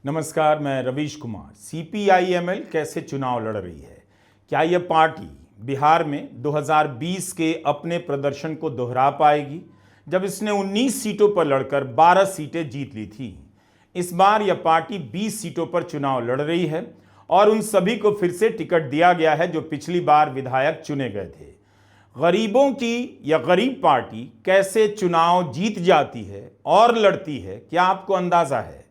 नमस्कार, मैं रवीश कुमार। सीपीआई-एमएल कैसे चुनाव लड़ रही है? क्या यह पार्टी बिहार में 2020 के अपने प्रदर्शन को दोहरा पाएगी, जब इसने 19 सीटों पर लड़कर 12 सीटें जीत ली थी? इस बार यह पार्टी 20 सीटों पर चुनाव लड़ रही है और उन सभी को फिर से टिकट दिया गया है जो पिछली बार विधायक चुने गए थे। गरीबों की यह गरीब पार्टी कैसे चुनाव जीत जाती है और लड़ती है, क्या आपको अंदाजा है?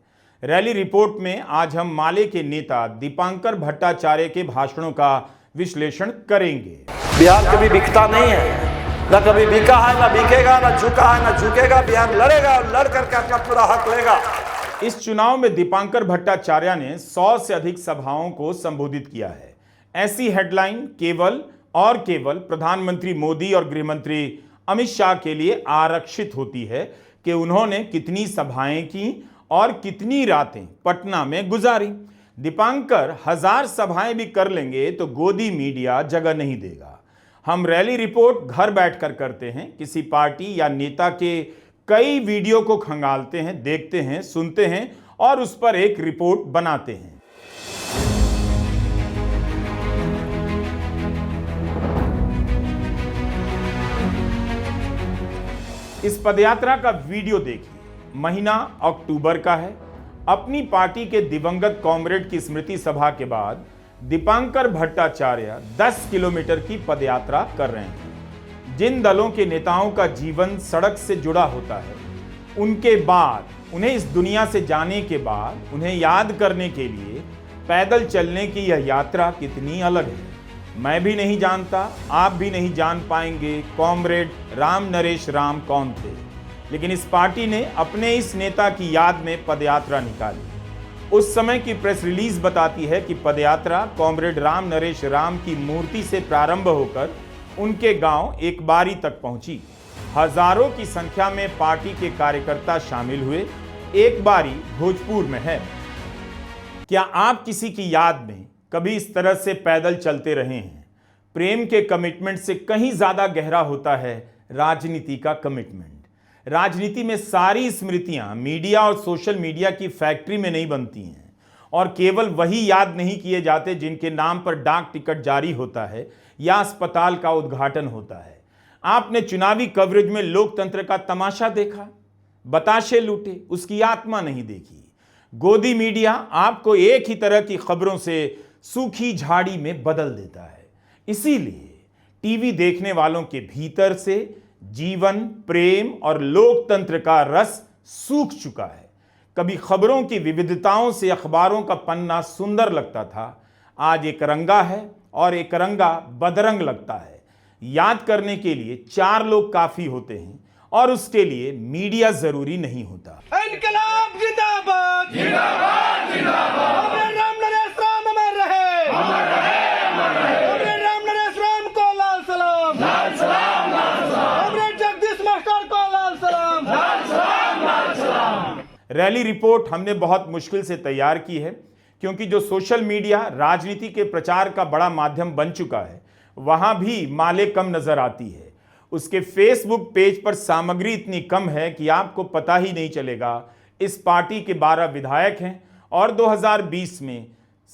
रैली रिपोर्ट में आज हम माले के नेता दीपांकर भट्टाचार्य के भाषणों का विश्लेषण करेंगे। बिहार कभी बिकता नहीं है, न कभी बिका है, न बिकेगा, न झुका है, न झुकेगा। बिहार लड़ेगा और लड़ करके अपना पूरा हक लेगा। इस चुनाव में दीपांकर भट्टाचार्य ने 100 से अधिक सभाओं को संबोधित किया है। ऐसी हेडलाइन केवल और केवल प्रधानमंत्री मोदी और गृह मंत्री अमित शाह के लिए आरक्षित होती है कि उन्होंने कितनी सभाएं की और कितनी रातें पटना में गुजारी। दीपांकर 1000 सभाएं भी कर लेंगे तो गोदी मीडिया जगह नहीं देगा। हम रैली रिपोर्ट घर बैठकर करते हैं, किसी पार्टी या नेता के कई वीडियो को खंगालते हैं, देखते हैं, सुनते हैं और उस पर एक रिपोर्ट बनाते हैं। इस पदयात्रा का वीडियो देखिए। महीना अक्टूबर का है। अपनी पार्टी के दिवंगत कॉमरेड की स्मृति सभा के बाद दीपांकर भट्टाचार्य 10 किलोमीटर की पदयात्रा कर रहे हैं। जिन दलों के नेताओं का जीवन सड़क से जुड़ा होता है, उनके बाद उन्हें इस दुनिया से जाने के बाद उन्हें याद करने के लिए पैदल चलने की यह यात्रा कितनी अलग है, मैं भी नहीं जानता, आप भी नहीं जान पाएंगे कॉमरेड राम नरेश राम कौन थे। लेकिन इस पार्टी ने अपने इस नेता की याद में पदयात्रा निकाली। उस समय की प्रेस रिलीज बताती है कि पदयात्रा कॉमरेड राम नरेश राम की मूर्ति से प्रारंभ होकर उनके गांव एक बारी तक पहुंची। हजारों की संख्या में पार्टी के कार्यकर्ता शामिल हुए। एक बारी भोजपुर में है। क्या आप किसी की याद में कभी इस तरह से पैदल चलते रहे हैं? प्रेम के कमिटमेंट से कहीं ज्यादा गहरा होता है राजनीति का कमिटमेंट। राजनीति में सारी स्मृतियां मीडिया और सोशल मीडिया की फैक्ट्री में नहीं बनती हैं और केवल वही याद नहीं किए जाते जिनके नाम पर डाक टिकट जारी होता है या अस्पताल का उद्घाटन होता है। आपने चुनावी कवरेज में लोकतंत्र का तमाशा देखा, बताशे लूटे, उसकी आत्मा नहीं देखी। गोदी मीडिया आपको एक ही तरह की खबरों से सूखी झाड़ी में बदल देता है। इसीलिए टीवी देखने वालों के भीतर से जीवन, प्रेम और लोकतंत्र का रस सूख चुका है। कभी खबरों की विविधताओं से अखबारों का पन्ना सुंदर लगता था, आज एक रंगा है और एक रंगा बदरंग लगता है। याद करने के लिए 4 लोग काफी होते हैं और उसके लिए मीडिया जरूरी नहीं होता। इनकलाब जिंदाबाद, जिंदाबाद, जिंदाबाद। अपने राम नरेश राम अमर रहे, अमर रहे, अमर रहे। अपने राम नरेश राम को लाल सलाम, लाल सलाम, लाल सलाम। अपने जगदीश महकर को लाल सलाम, लाल सलाम, लाल सलाम। रैली रिपोर्ट हमने बहुत मुश्किल से तैयार की है, क्योंकि जो सोशल मीडिया राजनीति के प्रचार का बड़ा माध्यम बन चुका है, वहां भी माले कम नजर आती है। उसके फेसबुक पेज पर सामग्री इतनी कम है कि आपको पता ही नहीं चलेगा इस पार्टी के 12 विधायक हैं और 2020 में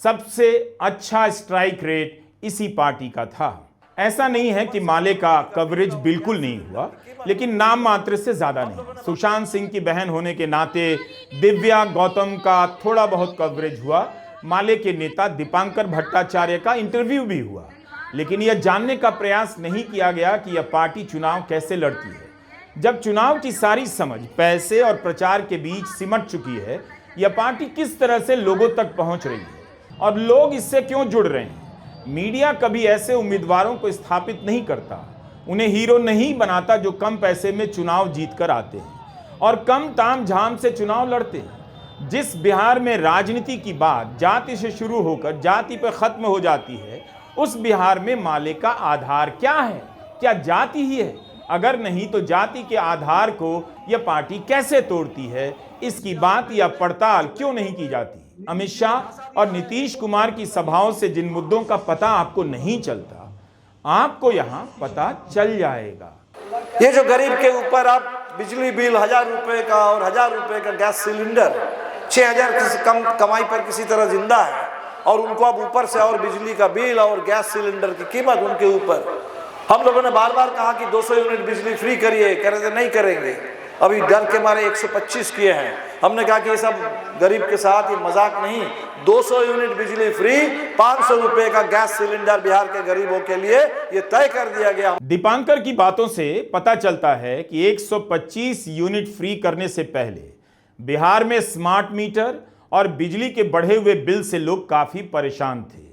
सबसे अच्छा स्ट्राइक रेट इसी पार्टी का था। ऐसा नहीं है कि माले का कवरेज बिल्कुल नहीं हुआ, लेकिन नाम मात्र से ज्यादा नहीं। सुशांत सिंह की बहन होने के नाते दिव्या गौतम का थोड़ा बहुत कवरेज हुआ। माले के नेता दीपांकर भट्टाचार्य का इंटरव्यू भी हुआ, लेकिन यह जानने का प्रयास नहीं किया गया कि यह पार्टी चुनाव कैसे लड़ती है। जब चुनाव की सारी समझ पैसे और प्रचार के बीच सिमट चुकी है, यह पार्टी किस तरह से लोगों तक पहुंच रही है और लोग इससे क्यों जुड़ रहे हैं। मीडिया कभी ऐसे उम्मीदवारों को स्थापित नहीं करता, उन्हें हीरो नहीं बनाता जो कम पैसे में चुनाव जीत कर आते हैं और कम ताम झाम से चुनाव लड़ते हैं। जिस बिहार में राजनीति की बात जाति से शुरू होकर जाति पर खत्म हो जाती है, उस बिहार में माले का आधार क्या है? क्या जाति ही है? अगर नहीं तो जाति के आधार को यह पार्टी कैसे तोड़ती है, इसकी बात या पड़ताल क्यों नहीं की जाती? अमित शाह और नीतीश कुमार की सभाओं से जिन मुद्दों का पता आपको नहीं चलता, आपको यहां पता चल जाएगा। ये जो गरीब के ऊपर आप बिजली बिल 1000 रुपए का और 1000 रुपए का गैस सिलेंडर 6,000 से कम कमाई पर किसी तरह जिंदा है, और उनको अब ऊपर से और बिजली का बिल और गैस सिलेंडर की कीमत उनके ऊपर। हम लोगों ने बार बार कहा कि 200 यूनिट बिजली फ्री करिए, कह रहे थे नहीं करेंगे। अभी डर के मारे 125 किए हैं। हमने कहा कि ये सब गरीब के साथ ये मजाक नहीं, 200 यूनिट बिजली फ्री, 500 रुपए का गैस सिलेंडर बिहार के गरीबों के लिए ये तय कर दिया गया। दीपांकर की बातों से पता चलता है कि 125 यूनिट फ्री करने से पहले बिहार में स्मार्ट मीटर और बिजली के बढ़े हुए बिल से लोग काफी परेशान थे।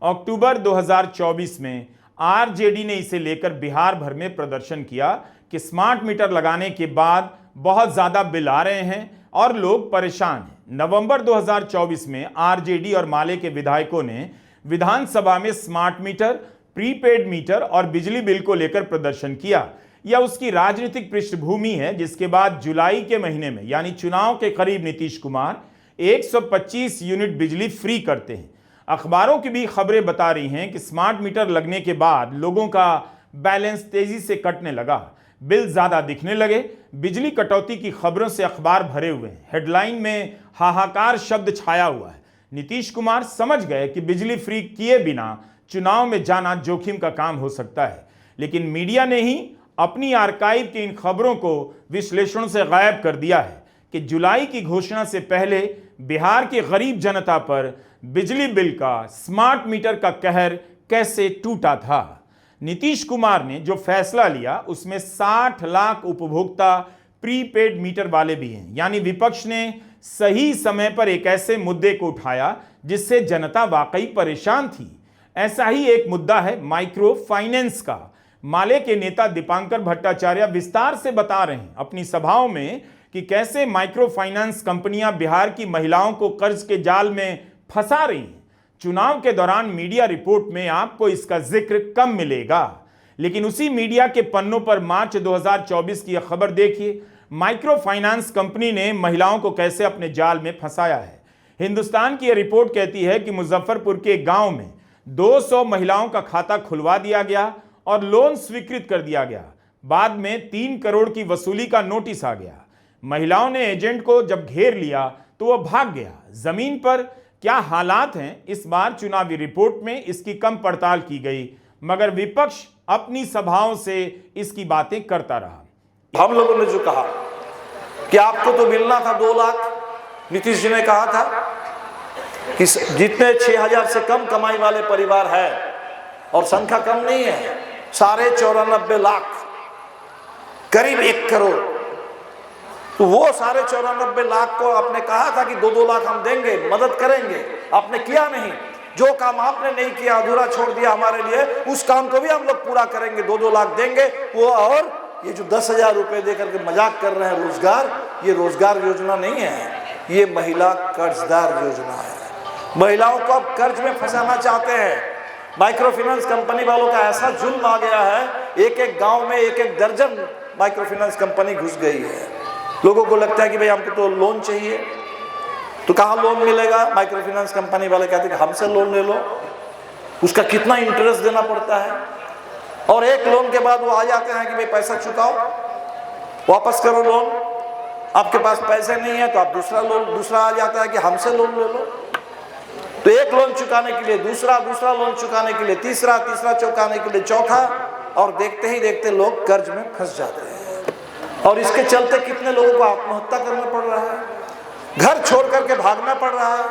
अक्टूबर 2024 में आरजेडी ने इसे लेकर बिहार भर में प्रदर्शन किया कि स्मार्ट मीटर लगाने के बाद बहुत ज्यादा बिल आ रहे हैं और लोग परेशान हैं। नवंबर 2024 में आरजेडी और माले के विधायकों ने विधानसभा में स्मार्ट मीटर, प्रीपेड मीटर और बिजली बिल को लेकर प्रदर्शन किया। यह उसकी राजनीतिक पृष्ठभूमि है, जिसके बाद जुलाई के महीने में यानी चुनाव के करीब नीतीश कुमार 125 यूनिट बिजली फ्री करते हैं। अखबारों की भी खबरें बता रही हैं कि स्मार्ट मीटर लगने के बाद लोगों का बैलेंस तेजी से कटने लगा, बिल ज्यादा दिखने लगे। बिजली कटौती की खबरों से अखबार भरे हुए हैं। हेडलाइन में हाहाकार शब्द छाया हुआ है। नीतीश कुमार समझ गए कि बिजली फ्री किए बिना चुनाव में जाना जोखिम का काम हो सकता है, लेकिन मीडिया ने ही अपनी आर्काइव की इन खबरों को विश्लेषण से गायब कर दिया है कि जुलाई की घोषणा से पहले बिहार की गरीब जनता पर बिजली बिल का, स्मार्ट मीटर का कहर कैसे टूटा था। नीतीश कुमार ने जो फैसला लिया उसमें 60 लाख उपभोक्ता प्रीपेड मीटर वाले भी हैं, यानी विपक्ष ने सही समय पर एक ऐसे मुद्दे को उठाया जिससे जनता वाकई परेशान थी। ऐसा ही एक मुद्दा है माइक्रो फाइनेंस का। माले के नेता दीपांकर भट्टाचार्य विस्तार से बता रहे हैं अपनी सभाओं में कि कैसे माइक्रो फाइनेंस कंपनियां बिहार की महिलाओं को कर्ज के जाल में फंसा रही हैं। चुनाव के दौरान मीडिया रिपोर्ट में आपको इसका जिक्र कम मिलेगा, लेकिन उसी मीडिया के पन्नों पर मार्च 2024 की यह खबर देखिए, माइक्रो फाइनेंस कंपनी ने महिलाओं को कैसे अपने जाल में फंसाया है। हिंदुस्तान की यह रिपोर्ट कहती है कि मुजफ्फरपुर के गांव में 200 महिलाओं का खाता खुलवा दिया गया और लोन स्वीकृत कर दिया गया। बाद में 3 करोड़ की वसूली का नोटिस आ गया। महिलाओं ने एजेंट को जब घेर लिया तो वह भाग गया। जमीन पर क्या हालात हैं, इस बार चुनावी रिपोर्ट में इसकी कम पड़ताल की गई, मगर विपक्ष अपनी सभाओं से इसकी बातें करता रहा। हम लोगों ने जो कहा कि आपको तो मिलना था 2 लाख, नीतीश जी ने कहा था कि जितने 6,000 से कम कमाई वाले परिवार है, और संख्या कम नहीं है, 94.5 लाख, करीब 1 करोड़, तो वो 94.5 लाख को आपने कहा था कि 2-2 लाख हम देंगे, मदद करेंगे। आपने किया नहीं। जो काम आपने नहीं किया, अधूरा छोड़ दिया हमारे लिए, उस काम को भी हम लोग पूरा करेंगे, 2-2 लाख देंगे वो। और ये जो 10,000 रुपए देकर के मजाक कर रहे हैं रोजगार, ये रोजगार योजना नहीं है, ये महिला कर्जदार योजना है। महिलाओं को अब कर्ज में फंसाना चाहते हैं। माइक्रो फाइनेंस कंपनी वालों का ऐसा जुल्म आ गया है, एक-एक गांव में 1-1 दर्जन माइक्रो फाइनेंस कंपनी घुस गई है। लोगों को लगता है कि भाई हमको तो लोन चाहिए, तो कहाँ लोन मिलेगा? माइक्रो फाइनेंस कंपनी वाले कहते हैं कि हमसे लोन ले लो। उसका कितना इंटरेस्ट देना पड़ता है, और एक लोन के बाद वो आ जाते हैं कि भाई पैसा चुकाओ, वापस करो लोन। आपके पास पैसे नहीं है तो आप दूसरा आ जाता है कि हमसे लोन ले लो। तो एक लोन चुकाने के लिए दूसरा लोन चुकाने के लिए तीसरा चुकाने के लिए चौथा, और देखते ही देखते लोग कर्ज में फंस जाते हैं। और इसके चलते कितने लोगों को आत्महत्या करना पड़ रहा है, घर छोड़ करके भागना पड़ रहा है।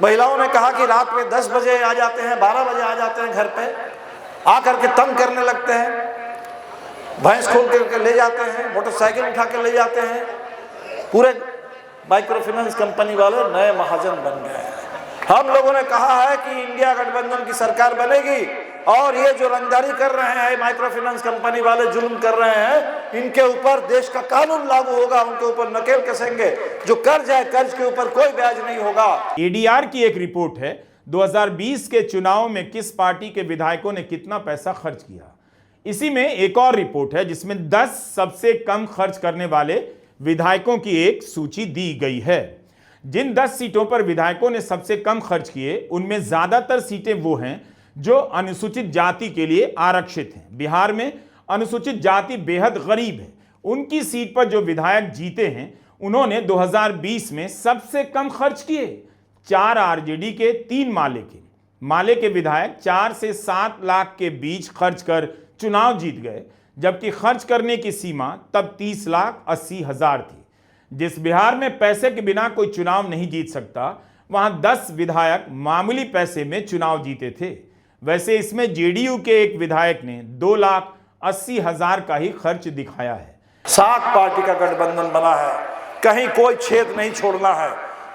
महिलाओं ने कहा कि रात में 10 बजे आ जाते हैं, 12 बजे आ जाते हैं घर पे, आकर के तंग करने लगते हैं, भैंस खोल करके ले जाते हैं, मोटरसाइकिल उठा के ले जाते हैं। पूरे माइक्रो फाइनेंस कंपनी वाले नए महाजन बन गए हैं। हम लोगों ने कहा है कि इंडिया गठबंधन की सरकार बनेगी, और ये जो रंगदारी कर रहे हैं माइक्रो फाइनेंस कंपनी वाले, जुल्म कर रहे हैं, इनके ऊपर देश का कानून लागू होगा, उनके ऊपर नकेल कसेंगे। जो कर्ज है, कर्ज के ऊपर कोई ब्याज नहीं होगा। एडीआर की एक रिपोर्ट है 2020 के चुनाव में किस पार्टी के विधायकों ने कितना पैसा खर्च किया। इसी में एक और रिपोर्ट है जिसमें 10 सबसे कम खर्च करने वाले विधायकों की एक सूची दी गई है। जिन 10 सीटों पर विधायकों ने सबसे कम खर्च किए, उनमें ज्यादातर सीटें वो हैं जो अनुसूचित जाति के लिए आरक्षित हैं। बिहार में अनुसूचित जाति बेहद गरीब है। उनकी सीट पर जो विधायक जीते हैं उन्होंने 2020 में सबसे कम खर्च किए। 4 आरजेडी के 3 माले के विधायक 4 से 7 लाख के बीच खर्च कर चुनाव जीत गए, जबकि खर्च करने की सीमा तब 30,80,000 थी। जिस बिहार में पैसे के बिना कोई चुनाव नहीं जीत सकता, वहां 10 विधायक मामूली पैसे में चुनाव जीते थे। वैसे इसमें जेडीयू के एक विधायक ने 2,80,000 का ही खर्च दिखाया है। 7 पार्टी का गठबंधन बना है, कहीं कोई छेद नहीं छोड़ना है,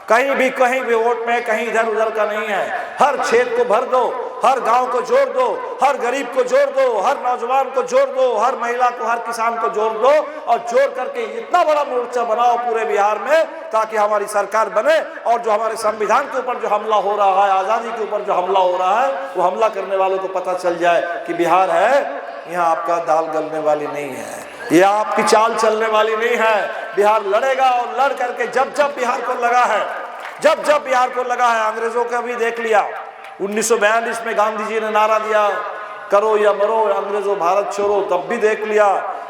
कहीं भी वोट में कहीं इधर उधर का नहीं है। हर छेद को भर दो, हर गांव को जोड़ दो, हर गरीब को जोड़ दो, हर नौजवान को जोड़ दो, हर महिला को, हर किसान को जोड़ दो और जोड़ करके इतना बड़ा मोर्चा बनाओ पूरे बिहार में, ताकि हमारी सरकार बने और जो हमारे संविधान के ऊपर जो हमला हो रहा है, आजादी के ऊपर जो हमला हो रहा है, वो हमला करने वालों को पता चल जाए कि बिहार है, यहाँ आपका दाल गलने वाली नहीं है, ये आपकी चाल चलने वाली नहीं है। बिहार लड़ेगा और लड़ करके जब बिहार को लगा है, जब बिहार को लगा है, अंग्रेजों का भी देख लिया। 1942 में गांधी जी ने नारा दिया, करो या मरो अंग्रेजों भारत छोड़ो, तब भी देख लिया,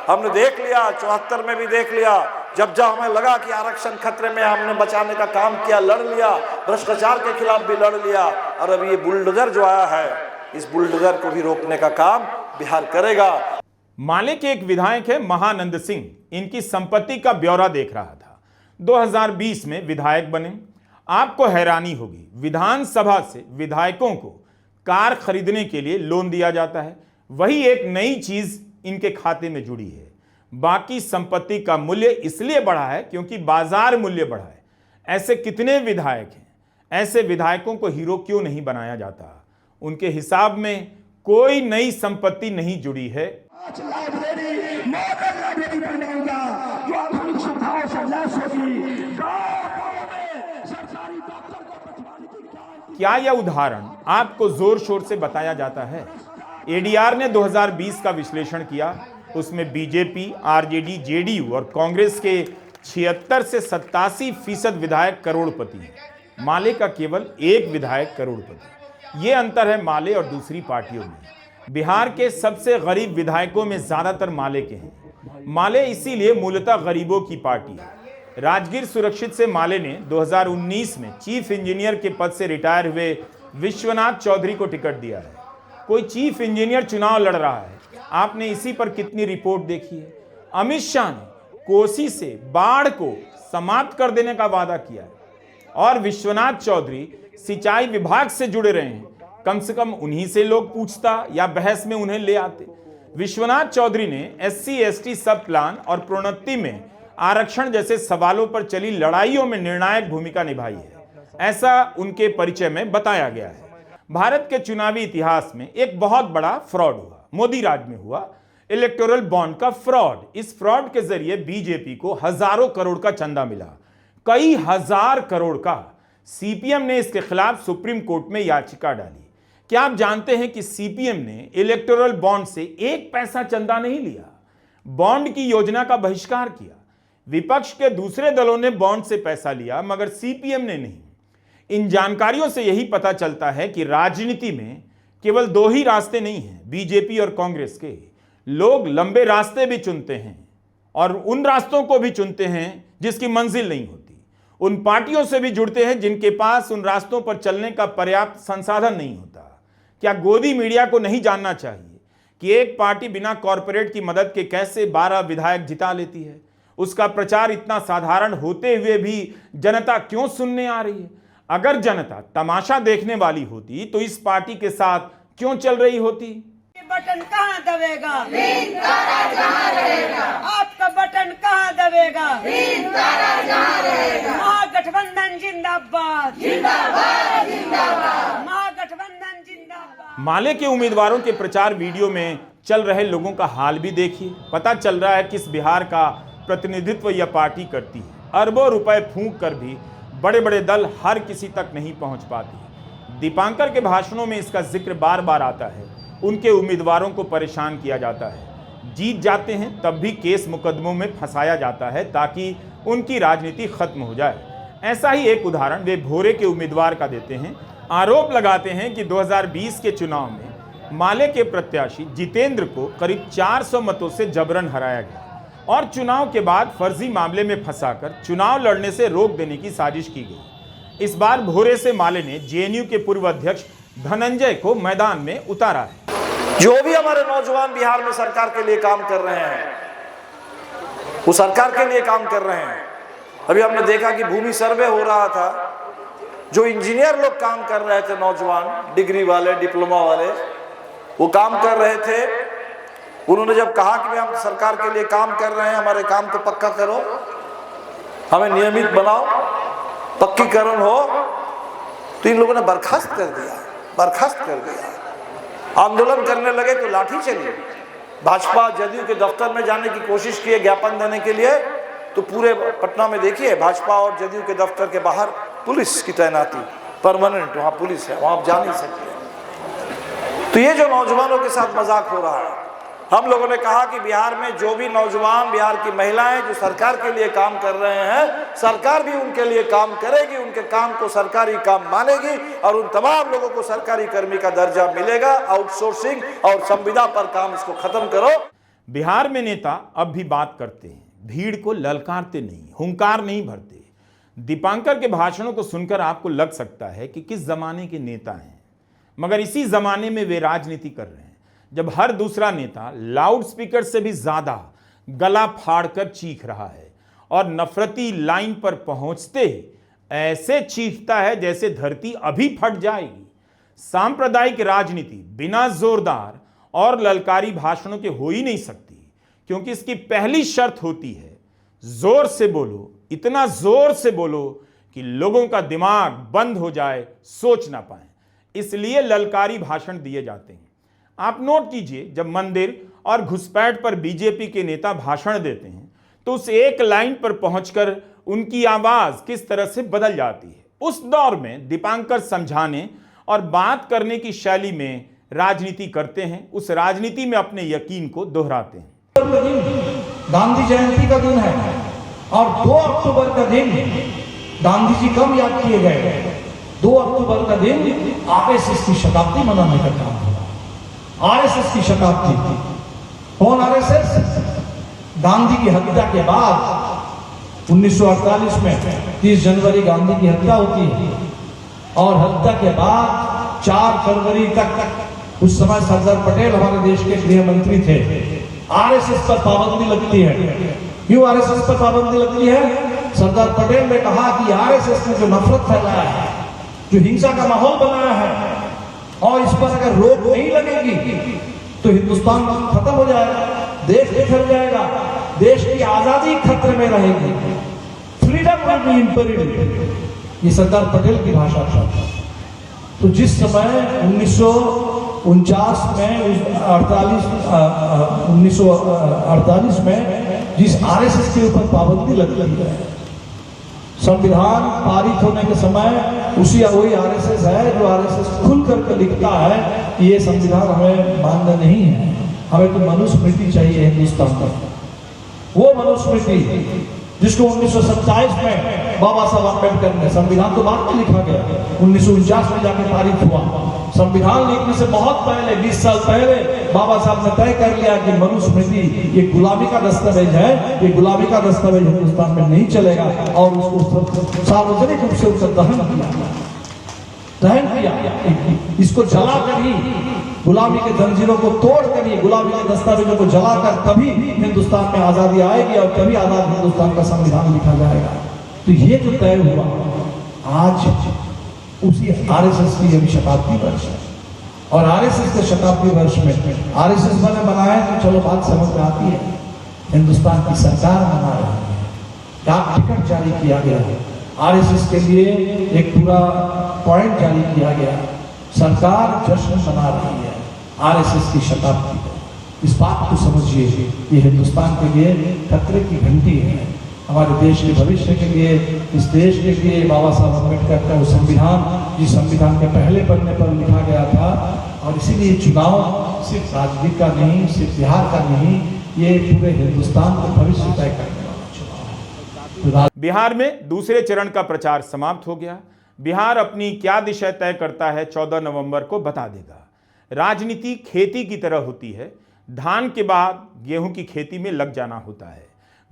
हमने देख लिया। 74 में भी देख लिया, जब हमें लगा कि आरक्षण खतरे में, हमने बचाने का काम किया, लड़ लिया, भ्रष्टाचार के खिलाफ भी लड़ लिया। और अब ये बुलडोजर जो आया है, इस बुलडोजर को भी रोकने का काम बिहार करेगा। माले के एक विधायक है महानंद सिंह, इनकी संपत्ति का ब्यौरा देख रहा था। 2020 में विधायक बने। आपको हैरानी होगी, विधानसभा से विधायकों को कार खरीदने के लिए लोन दिया जाता है, वही एक नई चीज इनके खाते में जुड़ी है। बाकी संपत्ति का मूल्य इसलिए बढ़ा है क्योंकि बाजार मूल्य बढ़ा है। ऐसे कितने विधायक हैं? ऐसे विधायकों को हीरो क्यों नहीं बनाया जाता? उनके हिसाब में कोई नई संपत्ति नहीं जुड़ी है। लाइब्रेरी मॉडर्न लाइब्रेरी बनेगा जो आधुनिक सुविधाओं से लैस होगी। सरकारी दफ्तर को बचवाने की क्या यह उदाहरण आपको जोर शोर से बताया जाता है? एडीआर ने 2020 का विश्लेषण किया। उसमें बीजेपी, आरजेडी, जेडीयू और कांग्रेस के 76 से 87% विधायक करोड़पति हैं। माले का केवल एक विधायक करोड़पति। ये अंतर है माले और दूसरी पार्टियों में। बिहार के सबसे गरीब विधायकों में ज्यादातर माले के हैं। माले इसीलिए मूलतः गरीबों की पार्टी है। राजगीर सुरक्षित से माले ने 2019 में चीफ इंजीनियर के पद से रिटायर हुए विश्वनाथ चौधरी को टिकट दिया है। कोई चीफ इंजीनियर चुनाव लड़ रहा है, आपने इसी पर कितनी रिपोर्ट देखी है? अमित शाह ने कोसी से बाढ़ को समाप्त कर देने का वादा किया है और विश्वनाथ चौधरी सिंचाई विभाग से जुड़े रहे हैं। कम से कम उन्हीं से लोग पूछता या बहस में उन्हें ले आते। विश्वनाथ चौधरी ने SC/ST सब प्लान और प्रोन्नति में आरक्षण जैसे सवालों पर चली लड़ाइयों में निर्णायक भूमिका निभाई है, ऐसा उनके परिचय में बताया गया है। भारत के चुनावी इतिहास में एक बहुत बड़ा फ्रॉड हुआ, मोदी राज में हुआ, इलेक्टोरल बॉन्ड का फ्रॉड। इस फ्रॉड के जरिए बीजेपी को हजारों करोड़ का चंदा मिला, कई हजार करोड़ का। सीपीएम ने इसके खिलाफ सुप्रीम कोर्ट में याचिका डाली। क्या आप जानते हैं कि सीपीएम ने इलेक्टोरल बॉन्ड से 1 पैसा चंदा नहीं लिया, बॉन्ड की योजना का बहिष्कार किया। विपक्ष के दूसरे दलों ने बॉन्ड से पैसा लिया, मगर सीपीएम ने नहीं। इन जानकारियों से यही पता चलता है कि राजनीति में केवल 2 ही रास्ते नहीं हैं, बीजेपी और कांग्रेस के। लोग लंबे रास्ते भी चुनते हैं और उन रास्तों को भी चुनते हैं जिसकी मंजिल नहीं होती। उन पार्टियों से भी जुड़ते हैं जिनके पास उन रास्तों पर चलने का पर्याप्त संसाधन नहीं होता। क्या गोदी मीडिया को नहीं जानना चाहिए कि एक पार्टी बिना कॉरपोरेट की मदद के कैसे 12 विधायक जिता लेती है? उसका प्रचार इतना साधारण होते हुए भी जनता क्यों सुनने आ रही है? अगर जनता तमाशा देखने वाली होती तो इस पार्टी के साथ क्यों चल रही होती? बटन कहाँ दबेगा? आपका बटन कहाँ दबेगा? महागठबंधन जिंदाबाद, जिंदाबाद, जिंदाबाद, महागठबंधन जिंदाबाद। माले के उम्मीदवारों के प्रचार वीडियो में चल रहे लोगों का हाल भी देखिए। पता चल रहा है किस बिहार का प्रतिनिधित्व यह पार्टी करती है। अरबों रुपए फूंक कर भी बड़े बड़े दल हर किसी तक नहीं पहुंच पाते। दीपांकर के भाषणों में इसका जिक्र बार बार आता है। उनके उम्मीदवारों को परेशान किया जाता है, जीत जाते हैं तब भी केस मुकदमों में फंसाया जाता है ताकि उनकी राजनीति खत्म हो जाए। ऐसा ही एक उदाहरण वे भोरे के उम्मीदवार का देते हैं। आरोप लगाते हैं कि 2020 के चुनाव में माले के प्रत्याशी जितेंद्र को करीब 400 मतों से जबरन हराया गया। और चुनाव के बाद फर्जी मामले में फंसाकर चुनाव लड़ने से रोक देने की साजिश की गई। इस बार भोरे से माले ने जेएनयू के पूर्व अध्यक्ष धनंजय को मैदान में उतारा है। जो भी हमारे नौजवान बिहार में सरकार के लिए काम कर रहे हैं, वो सरकार के लिए काम कर रहे हैं। अभी हमने देखा कि भूमि सर्वे हो रहा था, जो इंजीनियर लोग काम कर रहे थे, नौजवान डिग्री वाले, डिप्लोमा वाले, वो काम कर रहे थे। उन्होंने जब कहा कि हम सरकार के लिए काम कर रहे हैं, हमारे काम को पक्का करो, हमें नियमित बनाओ, पक्कीकरण हो, तो इन लोगों ने बर्खास्त कर दिया। आंदोलन करने लगे तो लाठी चली। भाजपा जदयू के दफ्तर में जाने की कोशिश किए ज्ञापन देने के लिए, तो पूरे पटना में देखिए भाजपा और जदयू के दफ्तर के बाहर पुलिस की तैनाती, परमानेंट वहां पुलिस है, वहां आप जा नहीं सकते। तो ये जो नौजवानों के साथ मजाक हो रहा है, हम लोगों ने कहा कि बिहार में जो भी नौजवान, बिहार की महिलाएं जो सरकार के लिए काम कर रहे हैं, सरकार भी उनके लिए काम करेगी, उनके काम को सरकारी काम मानेगी और उन तमाम लोगों को सरकारी कर्मी का दर्जा मिलेगा। आउटसोर्सिंग और संविदा पर काम, इसको खत्म करो। बिहार में नेता अब भी बात करते हैं, भीड़ को ललकारते नहीं, हुंकार नहीं भरते। दीपांकर के भाषणों को सुनकर आपको लग सकता है कि किस जमाने के नेता हैं, मगर इसी जमाने में वे राजनीति कर रहे हैं, जब हर दूसरा नेता लाउड स्पीकर से भी ज्यादा गला फाड़कर चीख रहा है और नफरती लाइन पर पहुंचते ही ऐसे चीखता है जैसे धरती अभी फट जाएगी। सांप्रदायिक राजनीति बिना जोरदार और ललकारी भाषणों के हो ही नहीं सकती, क्योंकि इसकी पहली शर्त होती है जोर से बोलो, इतना जोर से बोलो कि लोगों का दिमाग बंद हो जाए, सोच ना पाए। इसलिए ललकारी भाषण दिए जाते हैं। आप नोट कीजिए, जब मंदिर और घुसपैठ पर बीजेपी के नेता भाषण देते हैं तो उस एक लाइन पर पहुंचकर उनकी आवाज किस तरह से बदल जाती है। उस दौर में दीपांकर समझाने और बात करने की शैली में राजनीति करते हैं, उस राजनीति में अपने यकीन को दोहराते हैं। गांधी जयंती का दिन है और 2 अक्टूबर का दिन गांधी जी कब याद किए गए? 2 अक्टूबर का दिन आरएसएस की शताब्दी मनाने का काम हुआ। आरएसएस की शताब्दी थी। कौन आरएसएस? गांधी की हत्या के बाद 1948 में 30 जनवरी गांधी की हत्या होती है और हत्या के बाद 4 फरवरी तक उस समय सरदार पटेल हमारे देश के गृह मंत्री थे। आरएसएस पर पाबंदी लगती है। क्यों आरएसएस पर पाबंदी लगती है? सरदार पटेल ने कहा कि आरएसएस ने जो नफरत फैलाया है, जो हिंसा का माहौल बनाया है, और इस पर अगर रोक नहीं लगेगी तो हिंदुस्तान खत्म हो जाएगा, देश बिखर जाएगा, देश की आजादी खतरे में रहेगी, फ्रीडम विल बी इम्पेरिड। ये सरदार पटेल की भाषा था। तो जिस समय 1949 में 1948 में जिस आरएसएस के ऊपर पाबंदी लगी है, संविधान पारित होने के समय वही आरएसएस है जो आरएसएस खुल करके लिखता है कि ये संविधान हमें मान्य नहीं है, हमें तो मनुस्मृति चाहिए हिंदुस्तान में। वो मनुस्मृति जिसको 1927 में बाबा साहब अम्बेडकर ने, संविधान तो बाद में लिखा गया, 1949 में जाके पारित हुआ। संविधान लिखने से बहुत पहले, 20 साल पहले बाबा साहब ने तय कर लिया कि मनुस्मृति ये गुलामी का दस्तावेज है, ये गुलामी का दस्तावेज हिंदुस्तान में नहीं चलेगा, और उसको सार्वजनिक रूप से उसका दहन किया। इसको जलाकर ही, गुलामी के जंजीरों को तोड़कर ही, गुलामी के दस्तावेजों को जलाकर तभी हिंदुस्तान में आजादी आएगी और तभी आजाद हिंदुस्तान का संविधान लिखा जाएगा। तो ये जो तय हुआ, आज उसी आरएसएस की अभी शताब्दी वर्ष है, और आरएसएस के शताब्दी वर्ष में आरएसएस वाले बनाए तो चलो बात समझ में आती है, हिंदुस्तान की सरकार बना रही है, डाक टिकट जारी किया गया है, आरएसएस के लिए एक पूरा पॉइंट जारी किया गया, सरकार जश्न मना रही है आरएसएस की शताब्दी पर। इस बात को समझिए, ये हिंदुस्तान के लिए खतरे की घंटी है, हमारे देश के भविष्य के लिए, इस देश के लिए बाबा साहब अम्बेडकर का वो संविधान, जिस संविधान के पहले पन्ने पर लिखा गया था। और इसीलिए चुनाव सिर्फ राजनीति का नहीं, सिर्फ बिहार का नहीं, ये पूरे हिंदुस्तान को भविष्य तय करने वाला चुनाव है। बिहार में दूसरे चरण का प्रचार समाप्त हो गया। बिहार अपनी क्या दिशा तय करता है 14 नवंबर को बता देगा। राजनीति खेती की तरह होती है, धान के बाद गेहूं की खेती में लग जाना होता है।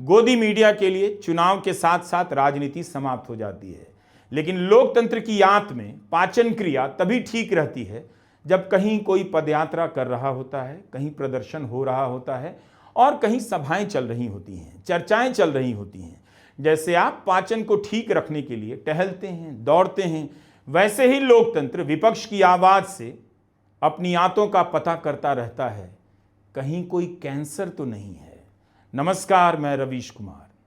गोदी मीडिया के लिए चुनाव के साथ साथ राजनीति समाप्त हो जाती है, लेकिन लोकतंत्र की आंत में पाचन क्रिया तभी ठीक रहती है जब कहीं कोई पदयात्रा कर रहा होता है, कहीं प्रदर्शन हो रहा होता है और कहीं सभाएं चल रही होती हैं, चर्चाएं चल रही होती हैं। जैसे आप पाचन को ठीक रखने के लिए टहलते हैं, दौड़ते हैं, वैसे ही लोकतंत्र विपक्ष की आवाज से अपनी आंतों का पता करता रहता है, कहीं कोई कैंसर तो नहीं है। नमस्कार, मैं रवीश कुमार।